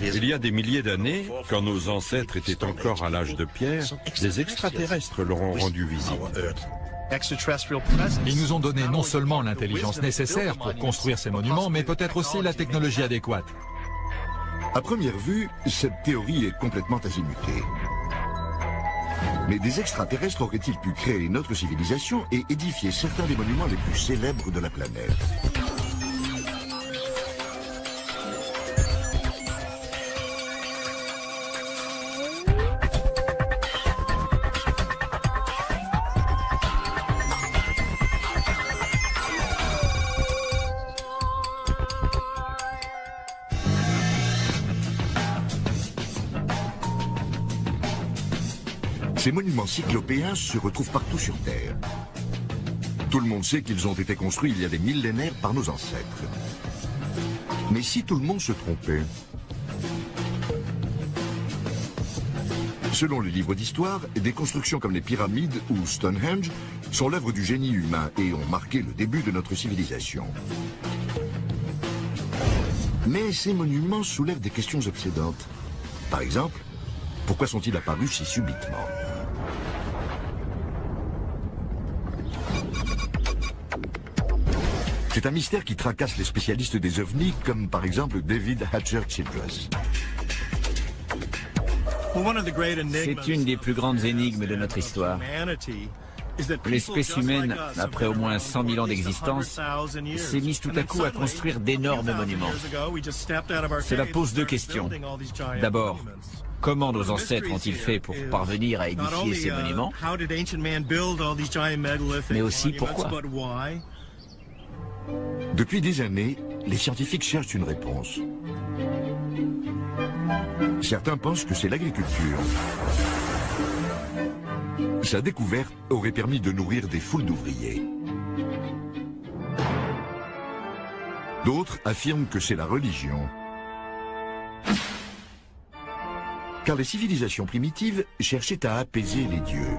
Il y a des milliers d'années, quand nos ancêtres étaient encore à l'âge de pierre, des extraterrestres leur ont rendu visite. Ils nous ont donné non seulement l'intelligence nécessaire pour construire ces monuments, mais peut-être aussi la technologie adéquate. À première vue, cette théorie est complètement azimutée. Mais des extraterrestres auraient-ils pu créer notre civilisation et édifier certains des monuments les plus célèbres de la planète? Ces monuments cyclopéens se retrouvent partout sur Terre. Tout le monde sait qu'ils ont été construits il y a des millénaires par nos ancêtres. Mais si tout le monde se trompait? Selon les livres d'histoire, des constructions comme les pyramides ou Stonehenge sont l'œuvre du génie humain et ont marqué le début de notre civilisation. Mais ces monuments soulèvent des questions obsédantes. Par exemple, pourquoi sont-ils apparus si subitement? C'est un mystère qui tracasse les spécialistes des ovnis, comme par exemple David Hatcher Childress. C'est une des plus grandes énigmes de notre histoire. L'espèce humaine, après au moins 100 000 ans d'existence, s'est mise tout à coup à construire d'énormes monuments. Cela pose deux questions. D'abord, comment nos ancêtres ont-ils fait pour parvenir à édifier ces monuments? Mais aussi pourquoi? Depuis des années, les scientifiques cherchent une réponse. Certains pensent que c'est l'agriculture. Sa découverte aurait permis de nourrir des foules d'ouvriers. D'autres affirment que c'est la religion. Car les civilisations primitives cherchaient à apaiser les dieux.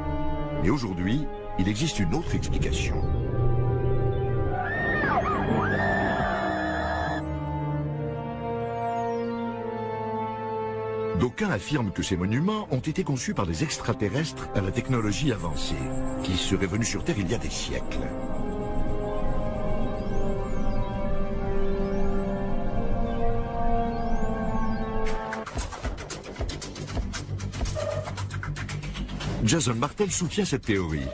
Mais aujourd'hui, il existe une autre explication. D'aucuns affirment que ces monuments ont été conçus par des extraterrestres à la technologie avancée, qui seraient venus sur Terre il y a des siècles. Jason Martel soutient cette théorie.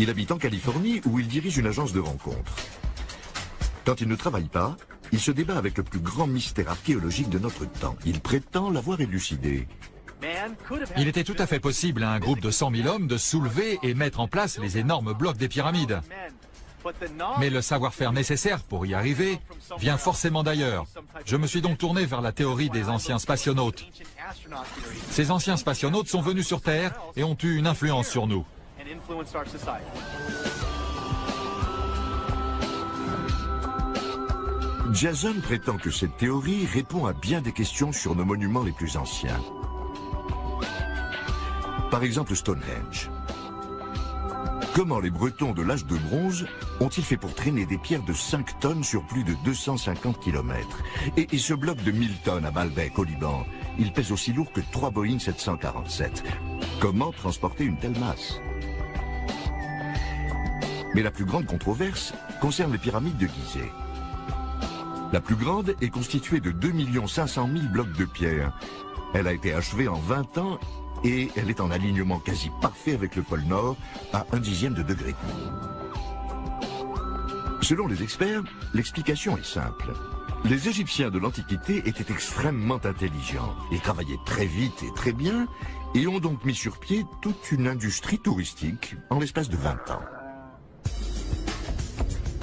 Il habite en Californie où il dirige une agence de rencontres. Quand il ne travaille pas, il se débat avec le plus grand mystère archéologique de notre temps. Il prétend l'avoir élucidé. Il était tout à fait possible à un groupe de 100 000 hommes de soulever et mettre en place les énormes blocs des pyramides. Mais le savoir-faire nécessaire pour y arriver vient forcément d'ailleurs. Je me suis donc tourné vers la théorie des anciens spationautes. Ces anciens spationautes sont venus sur Terre et ont eu une influence sur nous. Jason prétend que cette théorie répond à bien des questions sur nos monuments les plus anciens. Par exemple Stonehenge. Comment les Bretons de l'âge de bronze ont-ils fait pour traîner des pierres de 5 tonnes sur plus de 250 km? Et ce bloc de 1000 tonnes à Baalbek au Liban, il pèse aussi lourd que 3 Boeing 747. Comment transporter une telle masse? Mais la plus grande controverse concerne les pyramides de Gizeh. La plus grande est constituée de 2 500 000 blocs de pierre. Elle a été achevée en 20 ans et elle est en alignement quasi parfait avec le pôle Nord à 1/10 de degré. Selon les experts, l'explication est simple. Les Égyptiens de l'Antiquité étaient extrêmement intelligents. Ils travaillaient très vite et très bien et ont donc mis sur pied toute une industrie touristique en l'espace de 20 ans.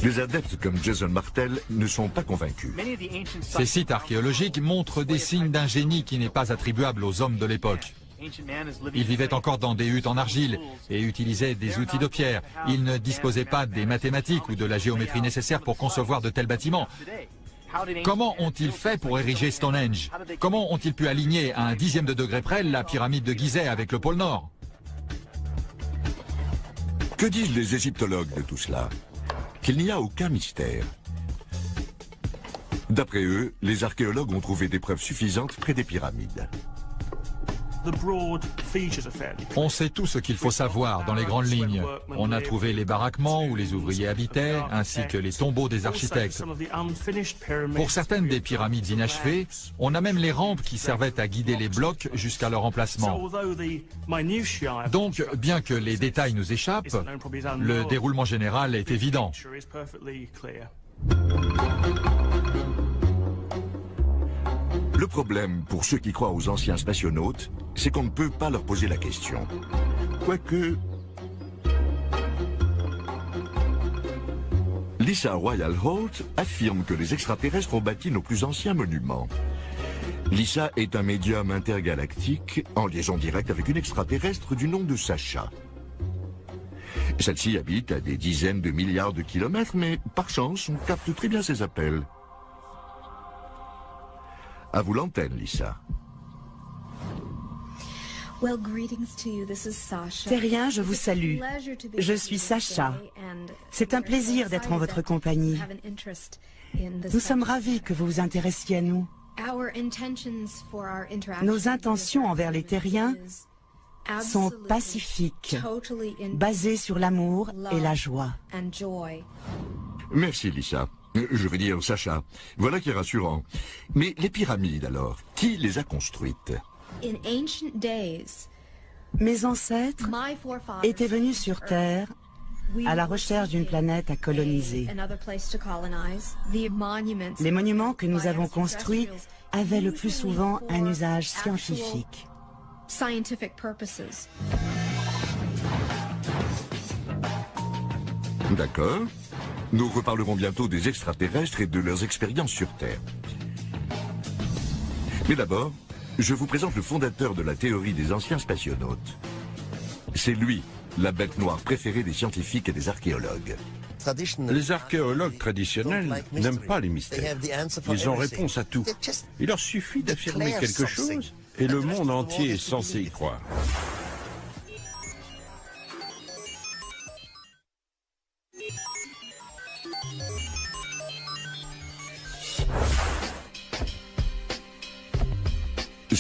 Les adeptes comme Jason Martel ne sont pas convaincus. Ces sites archéologiques montrent des signes d'un génie qui n'est pas attribuable aux hommes de l'époque. Ils vivaient encore dans des huttes en argile et utilisaient des outils de pierre. Ils ne disposaient pas des mathématiques ou de la géométrie nécessaires pour concevoir de tels bâtiments. Comment ont-ils fait pour ériger Stonehenge? Comment ont-ils pu aligner à 1/10 de degré près la pyramide de Gizeh avec le pôle Nord? Que disent les égyptologues de tout cela? Qu'il n'y a aucun mystère. D'après eux, les archéologues ont trouvé des preuves suffisantes près des pyramides. On sait tout ce qu'il faut savoir dans les grandes lignes. On a trouvé les baraquements où les ouvriers habitaient, ainsi que les tombeaux des architectes. Pour certaines des pyramides inachevées, on a même les rampes qui servaient à guider les blocs jusqu'à leur emplacement. Donc, bien que les détails nous échappent, le déroulement général est évident. Le problème, pour ceux qui croient aux anciens spationautes, c'est qu'on ne peut pas leur poser la question. Quoique... Lisa Royal Holt affirme que les extraterrestres ont bâti nos plus anciens monuments. Lisa est un médium intergalactique en liaison directe avec une extraterrestre du nom de Sacha. Celle-ci habite à des dizaines de milliards de kilomètres, mais par chance, on capte très bien ses appels. À vous l'antenne, Lisa. Terrien, je vous salue. Je suis Sacha. C'est un plaisir d'être en votre compagnie. Nous sommes ravis que vous vous intéressiez à nous. Nos intentions envers les Terriens sont pacifiques, basées sur l'amour et la joie. Merci, Lisa. Je veux dire, Sacha. Voilà qui est rassurant. Mais les pyramides, alors, qui les a construites? Mes ancêtres étaient venus sur Terre à la recherche d'une planète à coloniser. Les monuments que nous avons construits avaient le plus souvent un usage scientifique. D'accord. Nous reparlerons bientôt des extraterrestres et de leurs expériences sur Terre. Mais d'abord, je vous présente le fondateur de la théorie des anciens spationautes. C'est lui, la bête noire préférée des scientifiques et des archéologues. Les archéologues traditionnels n'aiment pas les mystères. Ils ont réponse à tout. Il leur suffit d'affirmer quelque chose et le monde entier est censé y croire.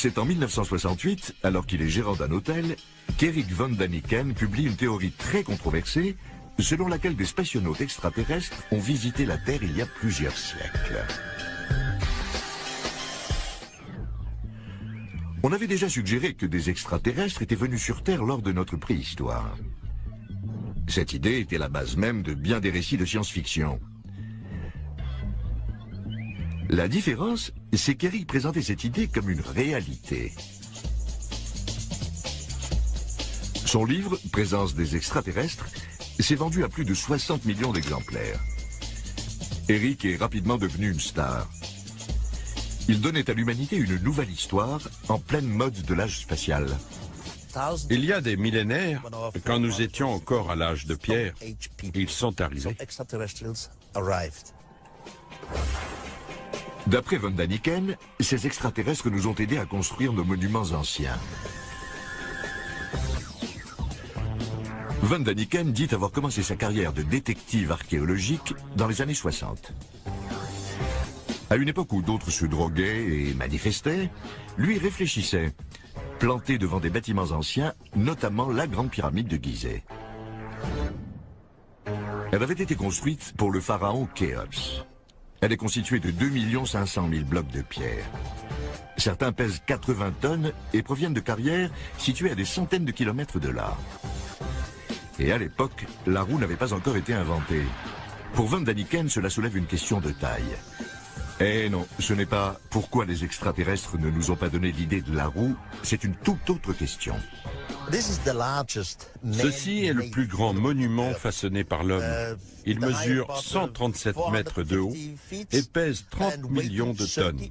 C'est en 1968, alors qu'il est gérant d'un hôtel, qu'Eric von Daniken publie une théorie très controversée selon laquelle des spationautes extraterrestres ont visité la Terre il y a plusieurs siècles. On avait déjà suggéré que des extraterrestres étaient venus sur Terre lors de notre préhistoire. Cette idée était la base même de bien des récits de science-fiction. La différence, c'est qu'Eric présentait cette idée comme une réalité. Son livre, Présence des extraterrestres, s'est vendu à plus de 60 millions d'exemplaires. Eric est rapidement devenu une star. Il donnait à l'humanité une nouvelle histoire en pleine mode de l'âge spatial. Il y a des millénaires, quand nous étions encore à l'âge de pierre, ils sont arrivés. D'après von Daniken, ces extraterrestres nous ont aidés à construire nos monuments anciens. Von Daniken dit avoir commencé sa carrière de détective archéologique dans les années 60. À une époque où d'autres se droguaient et manifestaient, lui réfléchissait, planté devant des bâtiments anciens, notamment la Grande Pyramide de Gizeh. Elle avait été construite pour le pharaon Khéops. Elle est constituée de 2 500 000 blocs de pierre. Certains pèsent 80 tonnes et proviennent de carrières situées à des centaines de kilomètres de là. Et à l'époque, la roue n'avait pas encore été inventée. Pour von Daniken, cela soulève une question de taille. Eh non, ce n'est pas pourquoi les extraterrestres ne nous ont pas donné l'idée de la roue, c'est une toute autre question. Ceci est le plus grand monument façonné par l'homme. Il mesure 137 mètres de haut et pèse 30 millions de tonnes.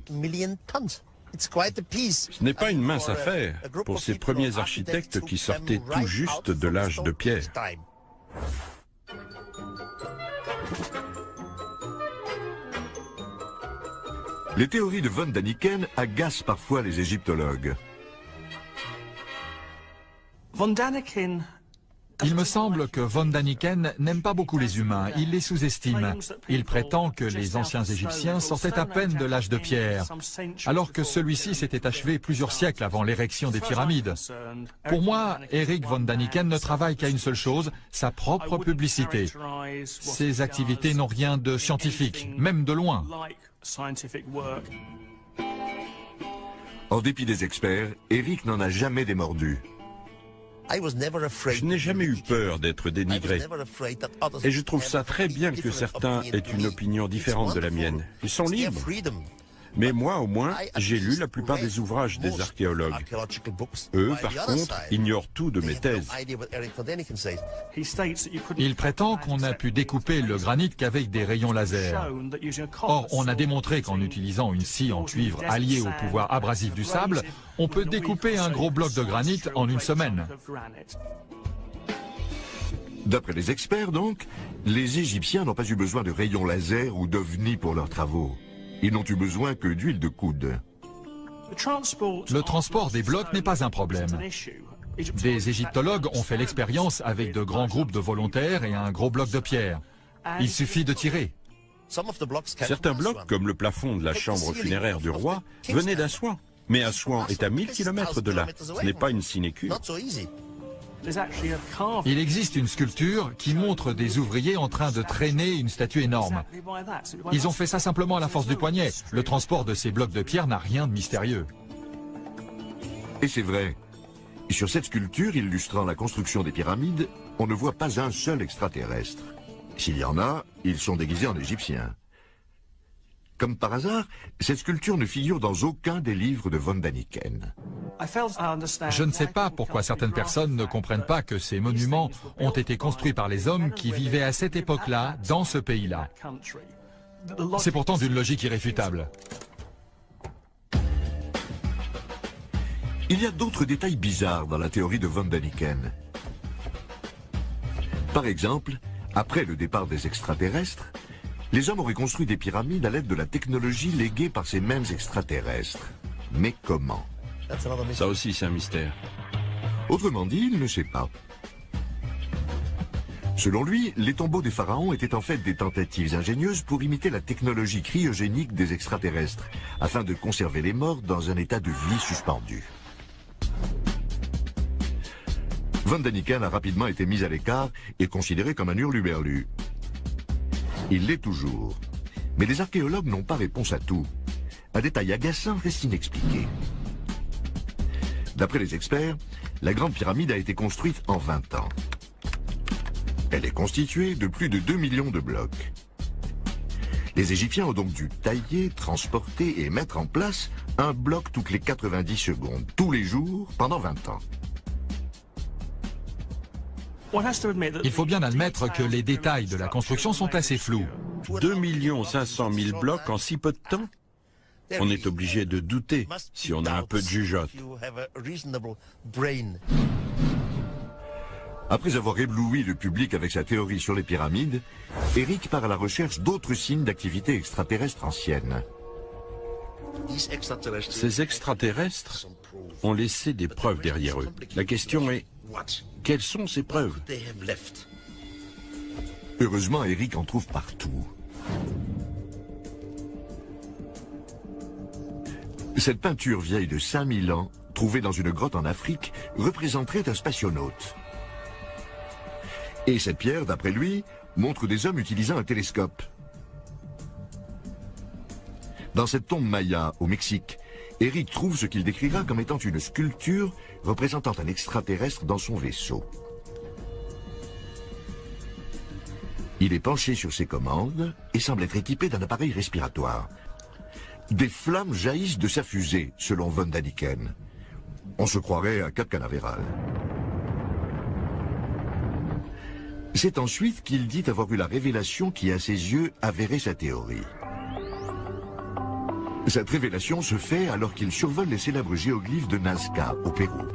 Ce n'est pas une mince affaire pour ces premiers architectes qui sortaient tout juste de l'âge de pierre. Les théories de von Daniken agacent parfois les égyptologues. Von Daniken Il me semble que von Daniken n'aime pas beaucoup les humains, il les sous-estime. Il prétend que les anciens Égyptiens sortaient à peine de l'âge de pierre, alors que celui-ci s'était achevé plusieurs siècles avant l'érection des pyramides. Pour moi, Eric von Daniken ne travaille qu'à une seule chose, sa propre publicité. Ses activités n'ont rien de scientifique, même de loin. En dépit des experts, Eric n'en a jamais démordu. Je n'ai jamais eu peur d'être dénigré. Et je trouve ça très bien que certains aient une opinion différente de la mienne. Ils sont libres. Mais moi, au moins, j'ai lu la plupart des ouvrages des archéologues. Eux, par contre, ignorent tout de mes thèses. Il prétend qu'on a pu découper le granit qu'avec des rayons laser. Or, on a démontré qu'en utilisant une scie en cuivre alliée au pouvoir abrasif du sable, on peut découper un gros bloc de granit en une semaine. D'après les experts, donc, les Égyptiens n'ont pas eu besoin de rayons laser ou d'ovnis pour leurs travaux. Ils n'ont eu besoin que d'huile de coude. Le transport des blocs n'est pas un problème. Des égyptologues ont fait l'expérience avec de grands groupes de volontaires et un gros bloc de pierre. Il suffit de tirer. Certains blocs, comme le plafond de la chambre funéraire du roi, venaient d'Assouan. Mais Assouan est à 1000 km de là. Ce n'est pas une sinécure. Il existe une sculpture qui montre des ouvriers en train de traîner une statue énorme. Ils ont fait ça simplement à la force du poignet. Le transport de ces blocs de pierre n'a rien de mystérieux. Et c'est vrai. Sur cette sculpture illustrant la construction des pyramides, on ne voit pas un seul extraterrestre. S'il y en a, ils sont déguisés en égyptiens. Comme par hasard, cette sculpture ne figure dans aucun des livres de von Daniken. Je ne sais pas pourquoi certaines personnes ne comprennent pas que ces monuments ont été construits par les hommes qui vivaient à cette époque-là, dans ce pays-là. C'est pourtant d'une logique irréfutable. Il y a d'autres détails bizarres dans la théorie de von Daniken. Par exemple, après le départ des extraterrestres, les hommes auraient construit des pyramides à l'aide de la technologie léguée par ces mêmes extraterrestres. Mais comment ? Ça aussi, c'est un mystère. Autrement dit, il ne sait pas. Selon lui, les tombeaux des pharaons étaient en fait des tentatives ingénieuses pour imiter la technologie cryogénique des extraterrestres, afin de conserver les morts dans un état de vie suspendu. Von Daniken a rapidement été mis à l'écart et considéré comme un hurluberlu. Il l'est toujours. Mais les archéologues n'ont pas réponse à tout. Un détail agaçant reste inexpliqué. D'après les experts, la Grande Pyramide a été construite en 20 ans. Elle est constituée de plus de 2 millions de blocs. Les Égyptiens ont donc dû tailler, transporter et mettre en place un bloc toutes les 90 secondes, tous les jours, pendant 20 ans. Il faut bien admettre que les détails de la construction sont assez flous. 2 500 000 blocs en si peu de temps ? On est obligé de douter si on a un peu de jugeote. Après avoir ébloui le public avec sa théorie sur les pyramides, Eric part à la recherche d'autres signes d'activité extraterrestre ancienne. Ces extraterrestres ont laissé des preuves derrière eux. La question est, quelles sont ces preuves ? Heureusement, Eric en trouve partout. Cette peinture vieille de 5000 ans, trouvée dans une grotte en Afrique, représenterait un spationaute. Et cette pierre, d'après lui, montre des hommes utilisant un télescope. Dans cette tombe maya, au Mexique, Eric trouve ce qu'il décrira comme étant une sculpture représentant un extraterrestre dans son vaisseau. Il est penché sur ses commandes et semble être équipé d'un appareil respiratoire. Des flammes jaillissent de sa fusée, selon von Daniken. On se croirait à Cap Canaveral. C'est ensuite qu'il dit avoir eu la révélation qui, à ses yeux, avérait sa théorie. Cette révélation se fait alors qu'il survole les célèbres géoglyphes de Nazca, au Pérou.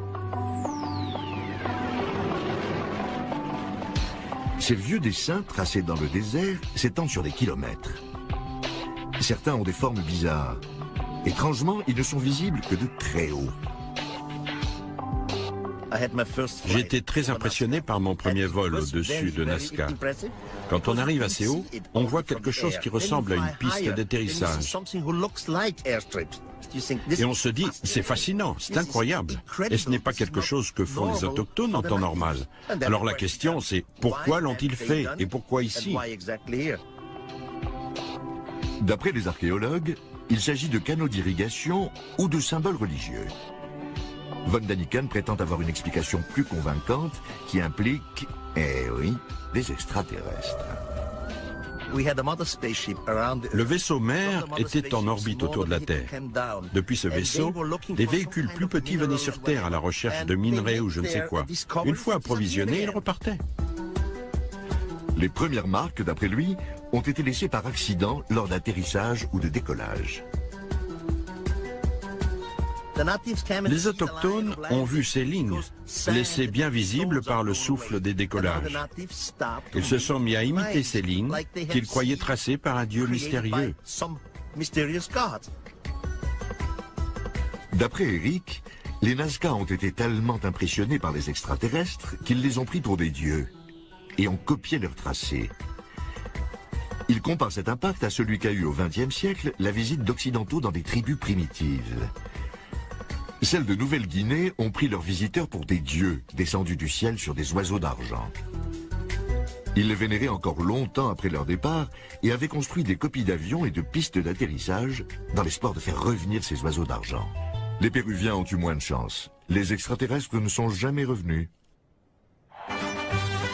Ces vieux dessins tracés dans le désert s'étendent sur des kilomètres. Certains ont des formes bizarres. Étrangement, ils ne sont visibles que de très haut. J'ai été très impressionné par mon premier vol au-dessus de Nazca. Quand on arrive assez haut, on voit quelque chose qui ressemble à une piste d'atterrissage. Et on se dit, c'est fascinant, c'est incroyable. Et ce n'est pas quelque chose que font les autochtones en temps normal. Alors la question c'est, pourquoi l'ont-ils fait et pourquoi ici? D'après les archéologues, il s'agit de canaux d'irrigation ou de symboles religieux. Von Daniken prétend avoir une explication plus convaincante qui implique, eh oui, des extraterrestres. Le vaisseau mère était en orbite autour de la Terre. Depuis ce vaisseau, des véhicules plus petits venaient sur Terre à la recherche de minerais ou je ne sais quoi. Une fois approvisionnés, ils repartaient. Les premières marques, d'après lui, ont été laissées par accident lors d'atterrissage ou de décollage. Les autochtones ont vu ces lignes, laissées bien visibles par le souffle des décollages. Ils se sont mis à imiter ces lignes qu'ils croyaient tracées par un dieu mystérieux. D'après Eric, les Nazca ont été tellement impressionnés par les extraterrestres qu'ils les ont pris pour des dieux et ont copié leur tracé. Il compare cet impact à celui qu'a eu au XXe siècle la visite d'Occidentaux dans des tribus primitives. Celles de Nouvelle-Guinée ont pris leurs visiteurs pour des dieux descendus du ciel sur des oiseaux d'argent. Ils les vénéraient encore longtemps après leur départ et avaient construit des copies d'avions et de pistes d'atterrissage dans l'espoir de faire revenir ces oiseaux d'argent. Les Péruviens ont eu moins de chance. Les extraterrestres ne sont jamais revenus.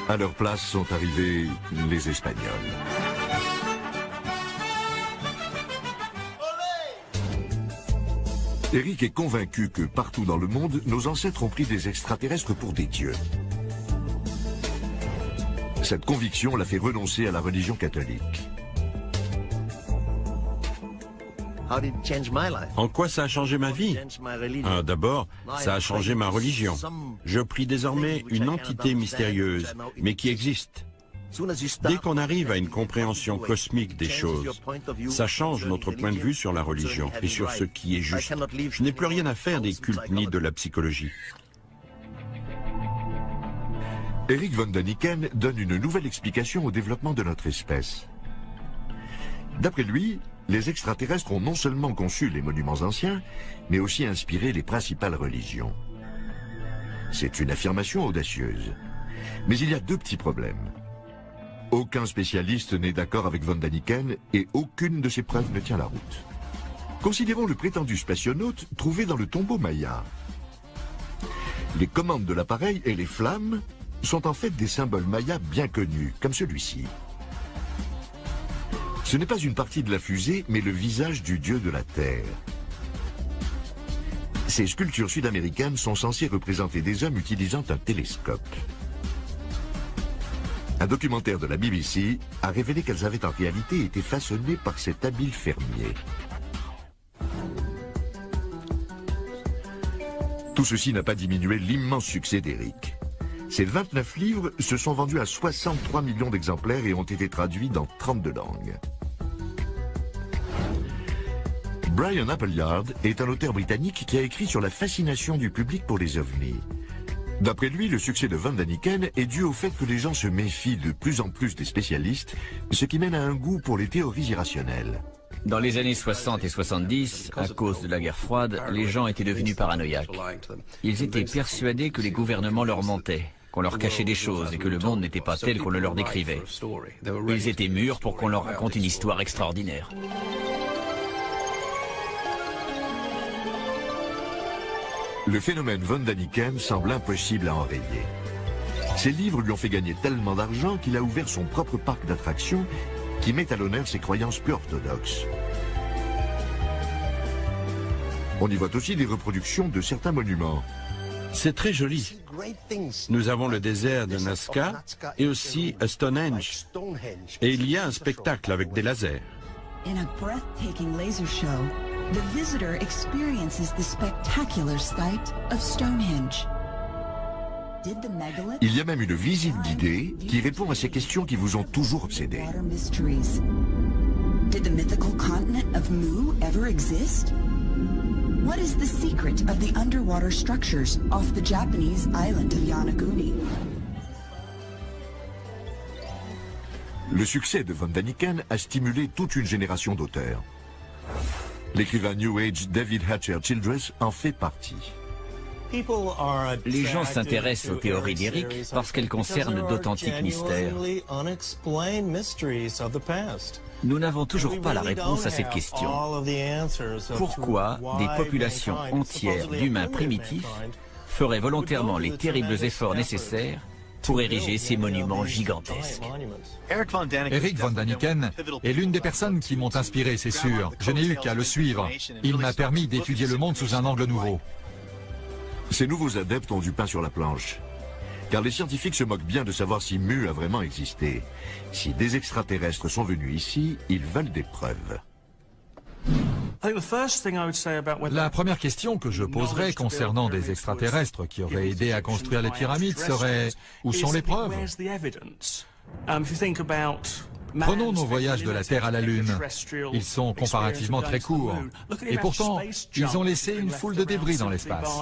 À leur place sont arrivés les Espagnols. Eric est convaincu que partout dans le monde, nos ancêtres ont pris des extraterrestres pour des dieux. Cette conviction l'a fait renoncer à la religion catholique. En quoi ça a changé ma vie? D'abord, ça a changé ma religion. Je prie désormais une entité mystérieuse, mais qui existe. Dès qu'on arrive à une compréhension cosmique des choses, ça change notre point de vue sur la religion et sur ce qui est juste. Je n'ai plus rien à faire des cultes ni de la psychologie. Eric von Daniken donne une nouvelle explication au développement de notre espèce. D'après lui, les extraterrestres ont non seulement conçu les monuments anciens, mais aussi inspiré les principales religions. C'est une affirmation audacieuse. Mais il y a deux petits problèmes. Aucun spécialiste n'est d'accord avec von Daniken et aucune de ses preuves ne tient la route. Considérons le prétendu spationaute trouvé dans le tombeau maya. Les commandes de l'appareil et les flammes sont en fait des symboles mayas bien connus, comme celui-ci. Ce n'est pas une partie de la fusée, mais le visage du dieu de la Terre. Ces sculptures sud-américaines sont censées représenter des hommes utilisant un télescope. Un documentaire de la BBC a révélé qu'elles avaient en réalité été façonnées par cet habile fermier. Tout ceci n'a pas diminué l'immense succès d'Eric. Ces 29 livres se sont vendus à 63 millions d'exemplaires et ont été traduits dans 32 langues. Brian Appleyard est un auteur britannique qui a écrit sur la fascination du public pour les ovnis. D'après lui, le succès de von Daniken est dû au fait que les gens se méfient de plus en plus des spécialistes, ce qui mène à un goût pour les théories irrationnelles. Dans les années 60 et 70, à cause de la guerre froide, les gens étaient devenus paranoïaques. Ils étaient persuadés que les gouvernements leur mentaient, qu'on leur cachait des choses et que le monde n'était pas tel qu'on le leur décrivait. Ils étaient mûrs pour qu'on leur raconte une histoire extraordinaire. Le phénomène von Daniken semble impossible à enrayer. Ses livres lui ont fait gagner tellement d'argent qu'il a ouvert son propre parc d'attractions qui met à l'honneur ses croyances plus orthodoxes. On y voit aussi des reproductions de certains monuments. C'est très joli. Nous avons le désert de Nazca et aussi Stonehenge. Et il y a un spectacle avec des lasers. In a breathtaking laser show, the visitor experiences the spectacular sight of Stonehenge. Il y a même une visite guidée qui répond à ces questions qui vous ont toujours obsédé. Did the mythical continent of Mu ever exist? What is the secret of the underwater structures off the Japanese island of Yonaguni? Le succès de von Daniken a stimulé toute une génération d'auteurs. L'écrivain New Age David Hatcher Childress en fait partie. Les gens s'intéressent aux théories d'Eric parce qu'elles concernent d'authentiques mystères. Nous n'avons toujours pas la réponse à cette question. Pourquoi des populations entières d'humains primitifs feraient volontairement les terribles efforts nécessaires pour ériger ces monuments gigantesques? Eric von Daniken est l'une des personnes qui m'ont inspiré, c'est sûr. Je n'ai eu qu'à le suivre. Il m'a permis d'étudier le monde sous un angle nouveau. Ces nouveaux adeptes ont du pain sur la planche. Car les scientifiques se moquent bien de savoir si Mu a vraiment existé. Si des extraterrestres sont venus ici, ils veulent des preuves. La première question que je poserais concernant des extraterrestres qui auraient aidé à construire les pyramides serait « Où sont les preuves ?» Prenons nos voyages de la Terre à la Lune. Ils sont comparativement très courts. Et pourtant, ils ont laissé une foule de débris dans l'espace.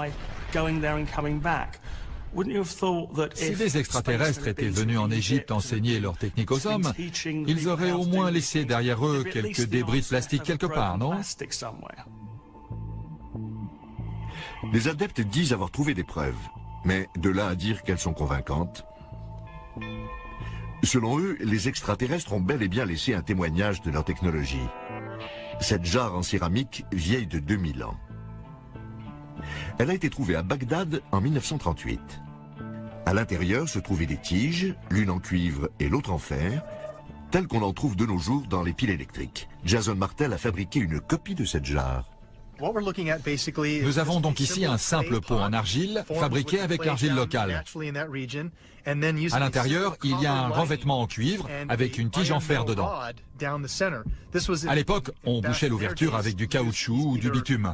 Si des extraterrestres étaient venus en Égypte enseigner leur technique aux hommes, ils auraient au moins laissé derrière eux quelques débris de plastique quelque part, non? Les adeptes disent avoir trouvé des preuves, mais de là à dire qu'elles sont convaincantes. Selon eux, les extraterrestres ont bel et bien laissé un témoignage de leur technologie. Cette jarre en céramique vieille de 2000 ans. Elle a été trouvée à Bagdad en 1938. À l'intérieur se trouvaient des tiges, l'une en cuivre et l'autre en fer, telles qu'on en trouve de nos jours dans les piles électriques. Jason Martel a fabriqué une copie de cette jarre. Nous avons donc ici un simple pot en argile, fabriqué avec l'argile locale. À l'intérieur, il y a un revêtement en cuivre avec une tige en fer dedans. À l'époque, on bouchait l'ouverture avec du caoutchouc ou du bitume.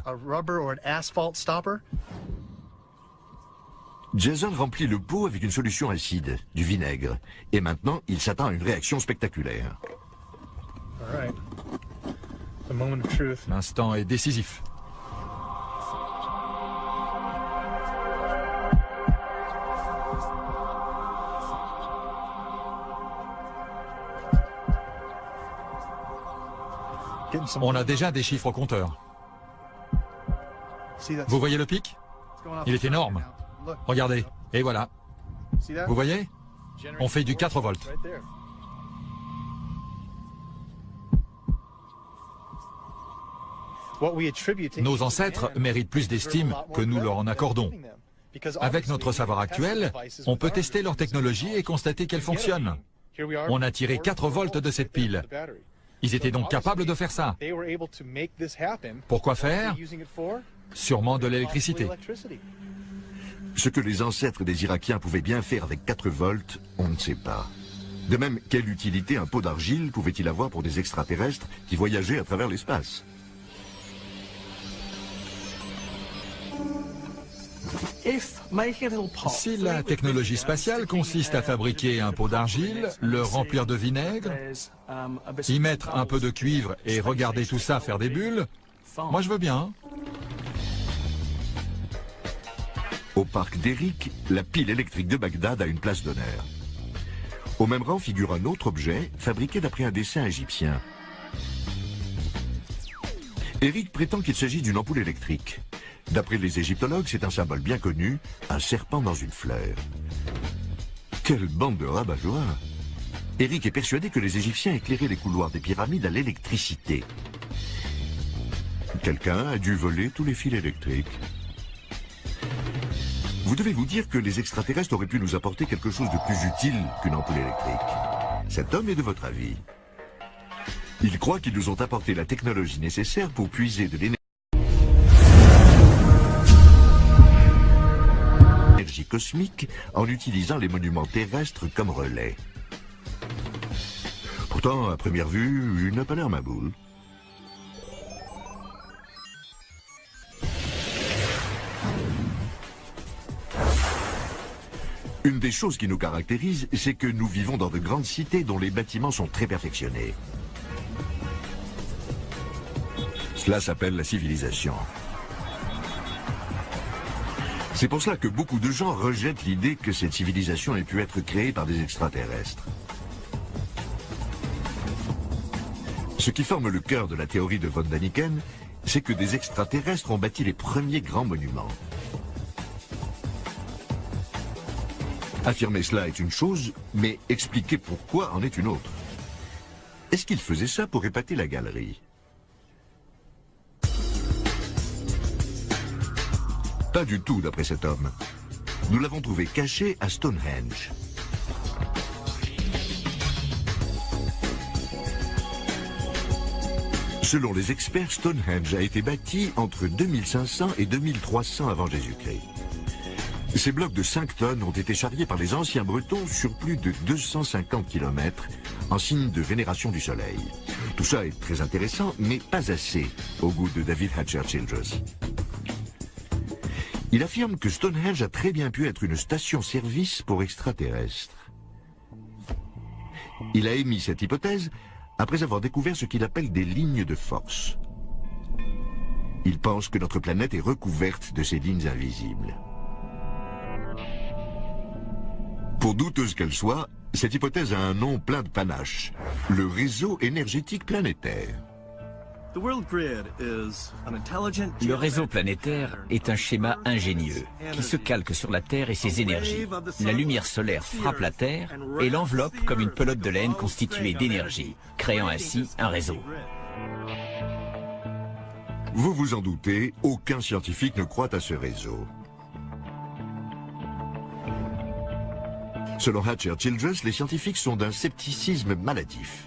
Jason remplit le pot avec une solution acide, du vinaigre, et maintenant il s'attend à une réaction spectaculaire. L'instant est décisif. On a déjà des chiffres au compteur. Vous voyez le pic? Il est énorme. Regardez, et voilà. Vous voyez? On fait du 4 volts. Nos ancêtres méritent plus d'estime que nous leur en accordons. Avec notre savoir actuel, on peut tester leur technologie et constater qu'elle fonctionne. On a tiré 4 volts de cette pile. Ils étaient donc capables de faire ça. Pourquoi faire? Sûrement de l'électricité. Ce que les ancêtres des Irakiens pouvaient bien faire avec 4 volts, on ne sait pas. De même, quelle utilité un pot d'argile pouvait-il avoir pour des extraterrestres qui voyageaient à travers l'espace? Si la technologie spatiale consiste à fabriquer un pot d'argile, le remplir de vinaigre, y mettre un peu de cuivre et regarder tout ça faire des bulles, moi je veux bien. Au parc d'Eric, la pile électrique de Bagdad a une place d'honneur. Au même rang figure un autre objet fabriqué d'après un dessin égyptien. Eric prétend qu'il s'agit d'une ampoule électrique. D'après les égyptologues, c'est un symbole bien connu, un serpent dans une fleur. Quelle bande de rabat-joie! Eric est persuadé que les Égyptiens éclairaient les couloirs des pyramides à l'électricité. Quelqu'un a dû voler tous les fils électriques. Vous devez vous dire que les extraterrestres auraient pu nous apporter quelque chose de plus utile qu'une ampoule électrique. Cet homme est de votre avis. Il croit qu'ils nous ont apporté la technologie nécessaire pour puiser de l'énergie cosmique en utilisant les monuments terrestres comme relais. Pourtant, à première vue, il n'a pas l'air ma boule. Une des choses qui nous caractérise, c'est que nous vivons dans de grandes cités dont les bâtiments sont très perfectionnés. Cela s'appelle la civilisation. C'est pour cela que beaucoup de gens rejettent l'idée que cette civilisation ait pu être créée par des extraterrestres. Ce qui forme le cœur de la théorie de von Däniken, c'est que des extraterrestres ont bâti les premiers grands monuments. Affirmer cela est une chose, mais expliquer pourquoi en est une autre. Est-ce qu'ils faisaient ça pour épater la galerie? Pas du tout, d'après cet homme. Nous l'avons trouvé caché à Stonehenge. Selon les experts, Stonehenge a été bâti entre 2500 et 2300 avant Jésus-Christ. Ces blocs de 5 tonnes ont été charriés par les anciens Bretons sur plus de 250 km en signe de vénération du soleil. Tout ça est très intéressant, mais pas assez au goût de David Hatcher-Childress. Il affirme que Stonehenge a très bien pu être une station-service pour extraterrestres. Il a émis cette hypothèse après avoir découvert ce qu'il appelle des lignes de force. Il pense que notre planète est recouverte de ces lignes invisibles. Pour douteuse qu'elle soit, cette hypothèse a un nom plein de panache, le réseau énergétique planétaire. Le réseau planétaire est un schéma ingénieux qui se calque sur la Terre et ses énergies. La lumière solaire frappe la Terre et l'enveloppe comme une pelote de laine constituée d'énergie, créant ainsi un réseau. Vous vous en doutez, aucun scientifique ne croit à ce réseau. Selon Hatcher-Childress, les scientifiques sont d'un scepticisme maladif.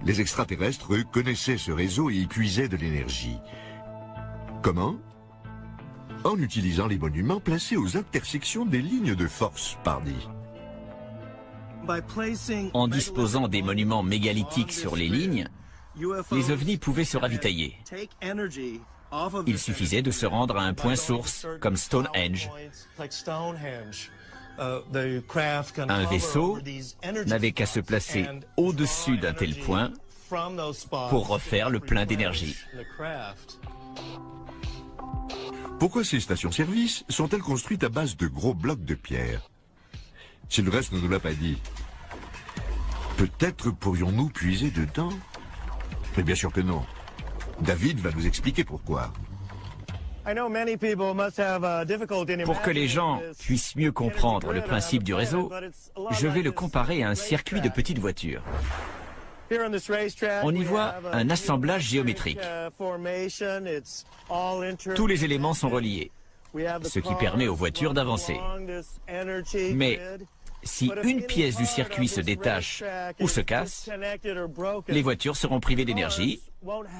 Les extraterrestres, eux, connaissaient ce réseau et y puisaient de l'énergie. Comment? En utilisant les monuments placés aux intersections des lignes de force, pardi. En disposant des monuments mégalithiques sur les lignes, les ovnis pouvaient se ravitailler. Il suffisait de se rendre à un point source, comme Stonehenge. Un vaisseau n'avait qu'à se placer au-dessus d'un tel point pour refaire le plein d'énergie. Pourquoi ces stations-service sont-elles construites à base de gros blocs de pierre? Childress ne nous l'a pas dit. Peut-être pourrions-nous puiser dedans? Mais bien sûr que non. David va nous expliquer pourquoi. Pour que les gens puissent mieux comprendre le principe du réseau, je vais le comparer à un circuit de petites voitures. On y voit un assemblage géométrique. Tous les éléments sont reliés, ce qui permet aux voitures d'avancer. Mais si une pièce du circuit se détache ou se casse, les voitures seront privées d'énergie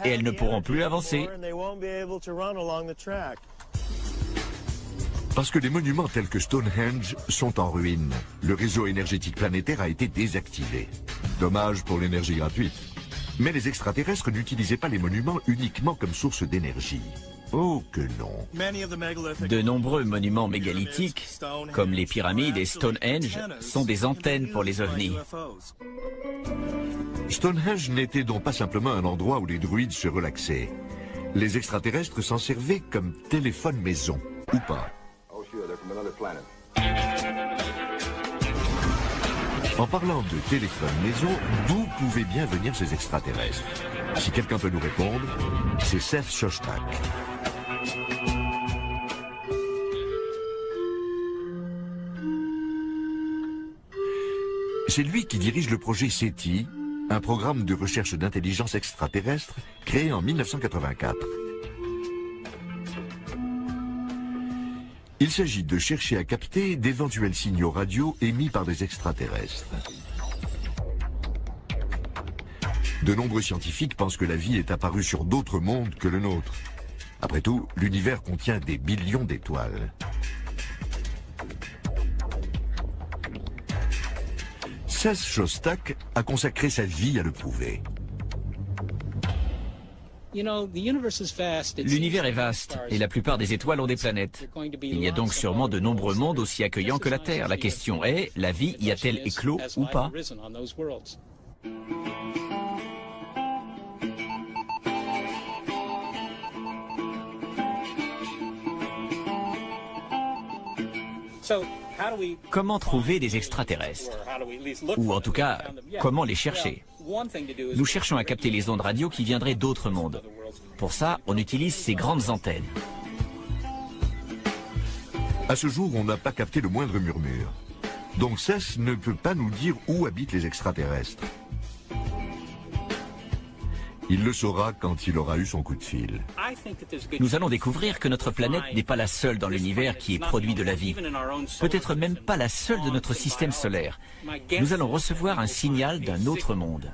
et elles ne pourront plus avancer. Parce que des monuments tels que Stonehenge sont en ruine, le réseau énergétique planétaire a été désactivé. Dommage pour l'énergie gratuite. Mais les extraterrestres n'utilisaient pas les monuments uniquement comme source d'énergie. Oh que non. De nombreux monuments mégalithiques, comme les pyramides et Stonehenge, sont des antennes pour les ovnis. Stonehenge n'était donc pas simplement un endroit où les druides se relaxaient. Les extraterrestres s'en servaient comme téléphone maison, ou pas. En parlant de téléphone maison, d'où pouvaient bien venir ces extraterrestres? Si quelqu'un peut nous répondre, c'est Seth Shostak. C'est lui qui dirige le projet SETI, un programme de recherche d'intelligence extraterrestre créé en 1984. Il s'agit de chercher à capter d'éventuels signaux radio émis par des extraterrestres. De nombreux scientifiques pensent que la vie est apparue sur d'autres mondes que le nôtre. Après tout, l'univers contient des billions d'étoiles. Seth Shostak a consacré sa vie à le prouver. L'univers est vaste et la plupart des étoiles ont des planètes. Il y a donc sûrement de nombreux mondes aussi accueillants que la Terre. La question est, la vie y a-t-elle éclos ou pas? Comment trouver des extraterrestres? Ou en tout cas, comment les chercher? Nous cherchons à capter les ondes radio qui viendraient d'autres mondes. Pour ça, on utilise ces grandes antennes. À ce jour, on n'a pas capté le moindre murmure. Donc CES ne peut pas nous dire où habitent les extraterrestres. Il le saura quand il aura eu son coup de fil. Nous allons découvrir que notre planète n'est pas la seule dans l'univers qui est produit de la vie. Peut-être même pas la seule de notre système solaire. Nous allons recevoir un signal d'un autre monde.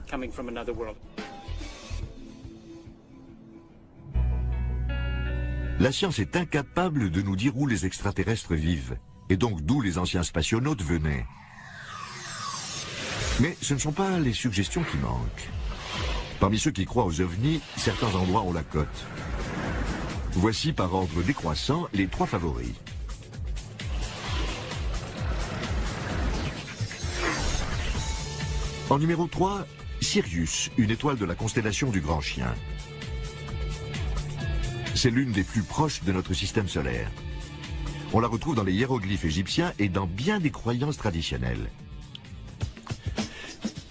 La science est incapable de nous dire où les extraterrestres vivent, et donc d'où les anciens spationautes venaient. Mais ce ne sont pas les suggestions qui manquent. Parmi ceux qui croient aux ovnis, certains endroits ont la cote. Voici par ordre décroissant les 3 favoris. En numéro 3, Sirius, une étoile de la constellation du Grand Chien. C'est l'une des plus proches de notre système solaire. On la retrouve dans les hiéroglyphes égyptiens et dans bien des croyances traditionnelles.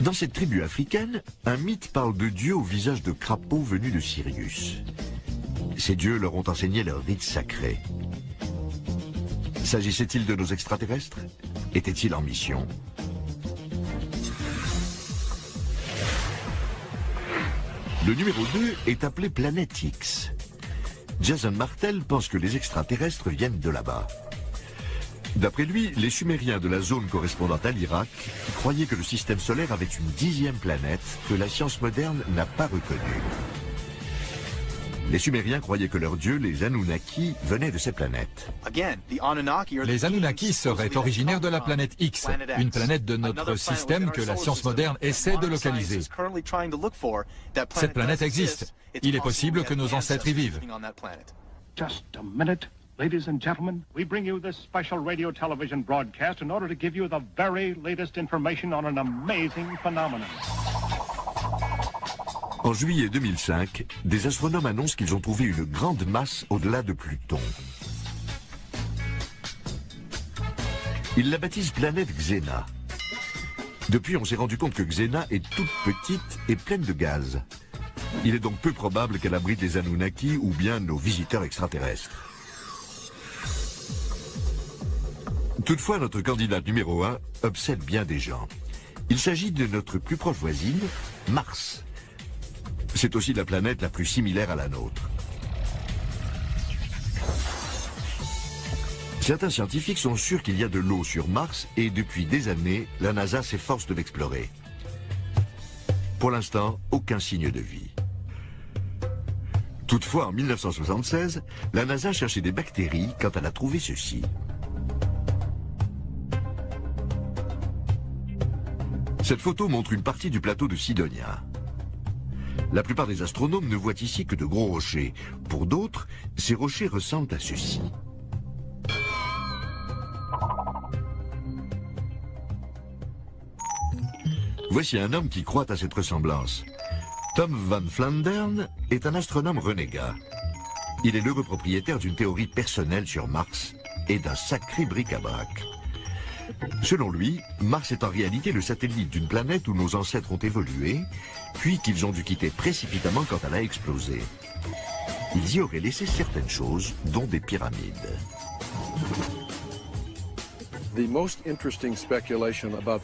Dans cette tribu africaine, un mythe parle de dieux au visage de crapaud venus de Sirius. Ces dieux leur ont enseigné leurs rites sacrés. S'agissait-il de nos extraterrestres? Étaient-ils en mission? Le numéro 2 est appelé Planète X. Jason Martel pense que les extraterrestres viennent de là-bas. D'après lui, les Sumériens de la zone correspondant à l'Irak croyaient que le système solaire avait une 10e planète que la science moderne n'a pas reconnue. Les Sumériens croyaient que leurs dieux, les Anunnaki, venaient de ces planètes. Les Anunnaki seraient originaires de la planète X, une planète de notre système que la science moderne essaie de localiser. Cette planète existe. Il est possible que nos ancêtres y vivent. Ladies and gentlemen, we bring you this special radio television broadcast in order to give you the very latest information on an amazing phenomenon. En juillet 2005, des astronomes annoncent qu'ils ont trouvé une grande masse au-delà de Pluton. Ils la baptisent planète Xena. Depuis, on s'est rendu compte que Xena est toute petite et pleine de gaz. Il est donc peu probable qu'elle abrite les Anunnaki ou bien nos visiteurs extraterrestres. Toutefois, notre candidat numéro 1 obsède bien des gens. Il s'agit de notre plus proche voisine, Mars. C'est aussi la planète la plus similaire à la nôtre. Certains scientifiques sont sûrs qu'il y a de l'eau sur Mars et depuis des années, la NASA s'efforce de l'explorer. Pour l'instant, aucun signe de vie. Toutefois, en 1976, la NASA cherchait des bactéries quand elle a trouvé ceci. Cette photo montre une partie du plateau de Sidonia. La plupart des astronomes ne voient ici que de gros rochers. Pour d'autres, ces rochers ressemblent à ceci. Voici un homme qui croit à cette ressemblance. Tom Van Flandern est un astronome renégat. Il est l'heureux propriétaire d'une théorie personnelle sur Mars et d'un sacré bric-à-brac. Selon lui, Mars est en réalité le satellite d'une planète où nos ancêtres ont évolué, puis qu'ils ont dû quitter précipitamment quand elle a explosé. Ils y auraient laissé certaines choses, dont des pyramides.